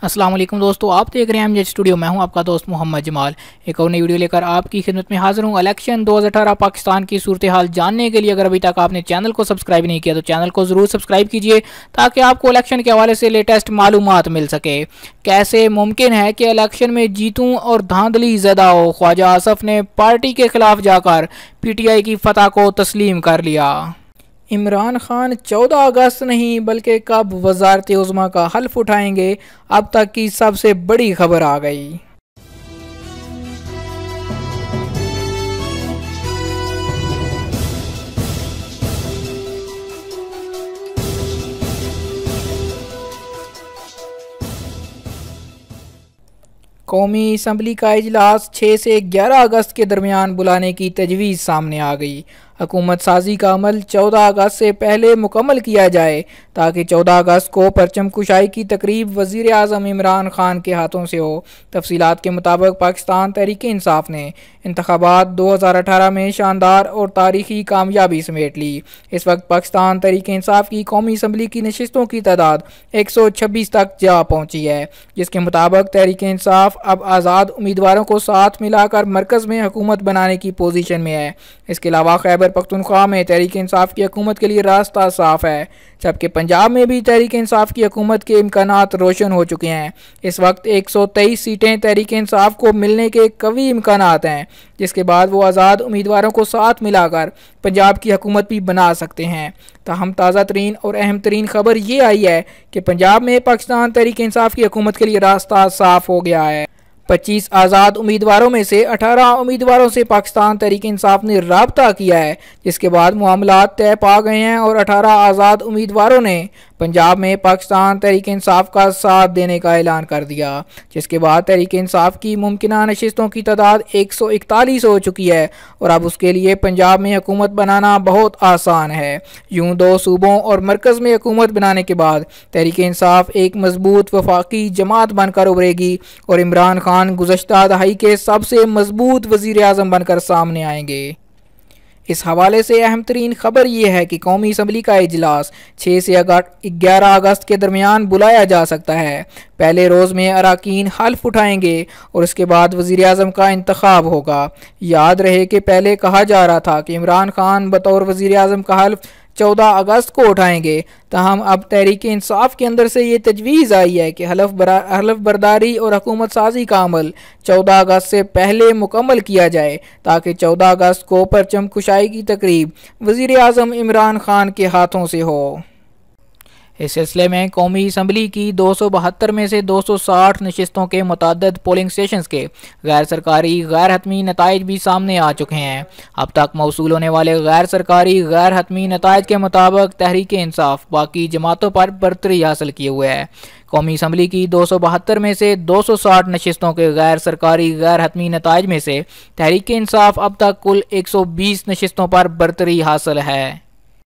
अस्सलाम वालेकुम दोस्तों, आप देख रहे हैं एमजेड स्टूडियो। मैं हूं आपका दोस्त मोहम्मद जमाल। एक और नई वीडियो लेकर आपकी खिदमत में हाजिर हूं। इलेक्शन 2018 पाकिस्तान की सूरत हाल जानने के लिए अगर अभी तक आपने चैनल को सब्सक्राइब नहीं किया तो चैनल को ज़रूर सब्सक्राइब कीजिए ताकि आपको इलेक्शन के हवाले से लेटेस्ट मालूमात मिल सके। कैसे मुमकिन है कि इलेक्शन में जीतूँ और धांधली ज़्यादा हो? ख्वाजा आसफ ने पार्टी के खिलाफ जाकर PTI की फतह को तस्लीम कर लिया। इमरान खान 14 अगस्त नहीं बल्कि कब वज़ारत उज़्मा का हल्फ उठाएंगे, अब तक की सबसे बड़ी खबर आ गई। कौमी असम्बली का इजलास 6 से 11 अगस्त के दरमियान बुलाने की तजवीज़ सामने आ गई। हुकूमत साजी का अमल 14 अगस्त से पहले मुकम्मल किया जाए ताकि 14 अगस्त को परचम कुशाई की तकरीब वज़ीर आज़म इमरान खान के हाथों से हो। तफसीलात के मुताबिक पाकिस्तान तहरीक इंसाफ ने इंतखाबात 2018 में शानदार और तारीखी कामयाबी समेट ली। इस वक्त पाकिस्तान तहरीक इंसाफ की कौमी असम्बली की नशिस्तों की तादाद 126 तक जा पहुँची है, जिसके मुताबिक तहरीक इंसाफ अब आज़ाद उम्मीदवारों को साथ मिलाकर मरकज़ में हुकूमत बनाने की पोजीशन में है। इसके अलावा खैबर पख्तूनख्वा में तहरीक इंसाफ की हुकूमत के लिए रास्ता साफ है, जबकि पंजाब में भी तहरीक इंसाफ की हुकूमत के इम्कानात रोशन हो चुके हैं। इस वक्त 123 सीटें तहरीक इंसाफ को मिलने के कवी इम्कानात हैं, जिसके बाद वो आज़ाद उम्मीदवारों को साथ मिलाकर पंजाब की हुकूमत भी बना सकते हैं। ताहम ताज़ा तरीन और अहम तरीन खबर ये आई है कि पंजाब में पाकिस्तान तहरीक इंसाफ की हुकूमत के लिए रास्ता साफ हो गया है। 25 आज़ाद उम्मीदवारों में से 18 उम्मीदवारों से पाकिस्तान तहरीक इंसाफ ने राब्ता किया है, जिसके बाद मामलात तय पा गए हैं और 18 आज़ाद उम्मीदवारों ने पंजाब में पाकिस्तान तहरीक इंसाफ का साथ देने का ऐलान कर दिया, जिसके बाद तहरीक इंसाफ की मुमकिना नशिस्तों की तादाद 141 हो चुकी है और अब उसके लिए पंजाब में हुकूमत बनाना बहुत आसान है। यूं 2 सूबों और मरकज़ में हुकूमत बनाने के बाद तहरीक इंसाफ एक मजबूत वफाकी जमात बनकर उभरेगी और इमरान खान गुज़श्ता दहाई के सबसे मजबूत वज़ीर आज़म बनकर सामने आएंगे। इस हवाले से अहम तरीन खबर यह है कि कौमी असम्बली का इजलास 6 से 11 अगस्त के दरमियान बुलाया जा सकता है। पहले रोज़ में अरकान हल्फ उठाएंगे और उसके बाद वज़ीर आज़म का इंतखाब होगा। याद रहे कि पहले कहा जा रहा था कि इमरान खान बतौर वज़ीर आज़म का हल्फ 14 अगस्त को उठाएंगे, ताहम अब तहरीक इंसाफ के अंदर से ये तजवीज़ आई है कि हलफ बरदारी और हुकूमत साजी का अमल 14 अगस्त से पहले मुकम्मल किया जाए ताकि 14 अगस्त को परचम कुशाई की तकरीब वज़ीर आज़म इमरान खान के हाथों से हो। इस सिलसिले में कौमी असम्बली की 272 में से 260 नशिस्तों के मुतअद्दिद पोलिंग स्टेशंस के गैर सरकारी गैर हतमी नताइज भी सामने आ चुके हैं। अब तक मौसूल होने वाले गैर सरकारी गैर हतमी नताइज के मुताबिक तहरीक इंसाफ बाकी जमातों पर बरतरी हासिल किए हुए है। कौमी असम्बली की 272 में से 260 नशिस्तों के गैर सरकारी गैर हतमी नताइज में से तहरीक इंसाफ अब तक कुल 120 नशिस्तों पर बरतरी हासिल है।